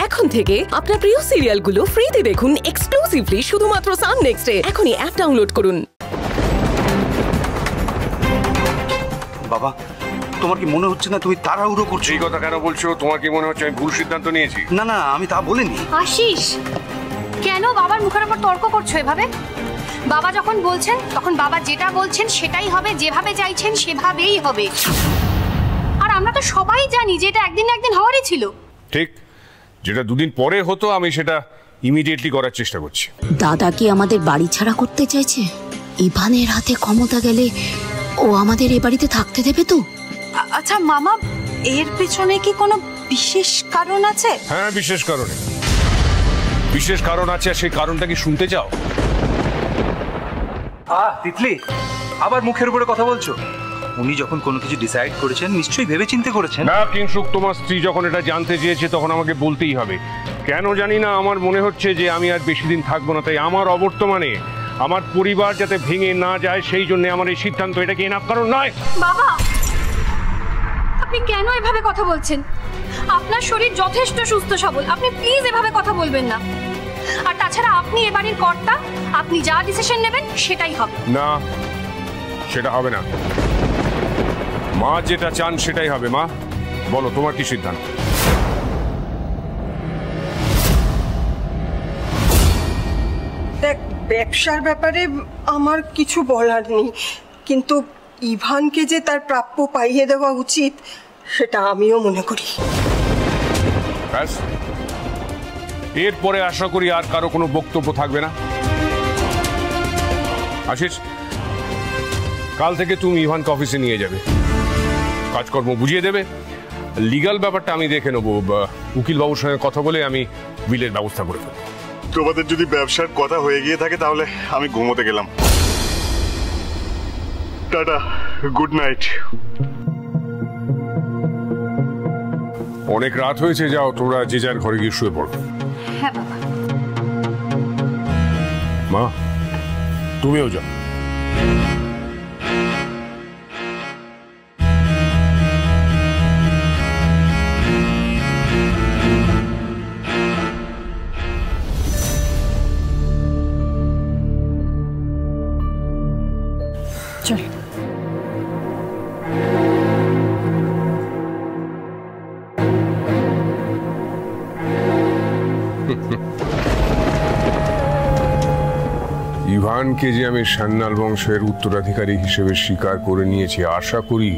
এখন থেকে আপনার প্রিয় সিরিয়ালগুলো ফ্রিতে দেখুন এক্সক্লুসিভলি শুধুমাত্র সান নেক্সটে। এখনই অ্যাপ ডাউনলোড করুন। বাবা, তোমার কি মনে হচ্ছে না তুমি তাড়াহুড়ো করছো? এই কথা কেন বলছো? তোমার কি মনে হচ্ছে আমি ভুল সিদ্ধান্ত নিয়েছি? না না, আমি তা বলিনি। আশিস, কেন বাবার মুখের উপর তর্ক করছো এভাবে? বাবা যখন বলছেন তখন বাবা যেটা বলছেন সেটাই হবে, যেভাবে চাইছেন সেভাবেই হবে। আর আমরা তো সবাই জানি যে এটা একদিন না একদিন হওয়ারই ছিল। ঠিক, যেটা দুদিন পরে হতো আমি সেটা ইমিডিয়েটলি করার চেষ্টা করছি। দাদা কি আমাদের বাড়ি ছাড়া করতে চাইছে? ইভানের হাতে ক্ষমতা গেলে ও আমাদের এ বাড়িতে থাকতে দেবে তো? আচ্ছা মামা, এর পেছনে কি কোনো বিশেষ কারণ আছে? হ্যাঁ, বিশেষ কারণে বিশেষ কারণ আছে। আর সেই কারণটা কি শুনতে চাও? তিতলি, আবার মুখের উপরে কথা বলছো। উনি যখন কোনো কিছু ডিসাইড করেছেন নিশ্চয়ই ভেবে চিন্তে করেছেন। না কিংসুক, তোমার স্ত্রী যখন এটা জানতে চেয়েছে তখন আমাকে বলতেই হবে। কেন জানি না, আমার মনে হচ্ছে যে আমি আর বেশি দিন থাকবো না। তাই আমার অবর্তমানে আমার পরিবার যাতে ভেঙে না যায় সেই জন্য আমার এই সিদ্ধান্ত। এটা কি এনাফ কারণ নয়? বাবা, আপনি কেন এভাবে কথা বলছেন? আপনার শরীর যথেষ্ট সুস্থ সবল, আপনি প্লিজ এভাবে কথা বলবেন না। আর তাছাড়া আপনি এ বাড়ির কর্তা, আপনি যা ডিসিশন নেবেন সেটাই হবে। না, সেটা হবে না। মা যেটা চান সেটাই হবে। মা, বলো তোমার কি সিদ্ধান্ত? দেখ, ব্যবসার ব্যাপারে আমার কিছু বলার নেই, কিন্তু ইভানকে যে তার প্রাপ্য পাইয়ে দেওয়া উচিত সেটা আমিও মনে করি। এরপরে আশা করি আর কারো কোনো বক্তব্য থাকবে না। আশিস, কাল থেকে তুমি ইভানকে অফিসে নিয়ে যাবে, কাজকর্ম বুঝিয়ে দেবে। লিগাল ব্যাপারটা আমি দেখে নেবো। উকিল বাবুর সঙ্গে কথা বলে আমি বিলের ব্যবস্থা করে দেবো। তোমাদের যদি ব্যবসার কথা হয়ে গিয়ে থাকে তাহলে আমি ঘুমোতে গেলাম। Tata, good night. অনেক রাত হয়েছে, যাও তোমরা যে যার ঘরে গিয়ে শুয়ে পড়ো। হ্যাঁ বাবা। মা, তুমিও যাও। চল। ইভানকে যে আমি সান্যাল বংশের উত্তরাধিকারী হিসেবে স্বীকার করে নিয়েছি, আশা করি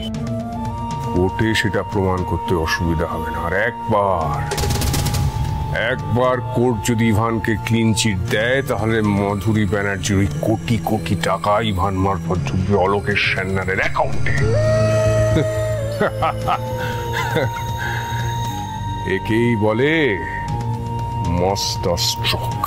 কোর্টে সেটা প্রমাণ করতে অসুবিধা হবে না। আর একবার কোর্ট যদি ইভানকে ক্লিন চিট দেয় তাহলে মাধুরী ব্যানার্জির ওই কোটি কোটি টাকা ইভান মারফত ঢুকবে অলোকেশ সান্যালের অ্যাকাউন্টে। একেই বলে মস্ত স্ট্রোক।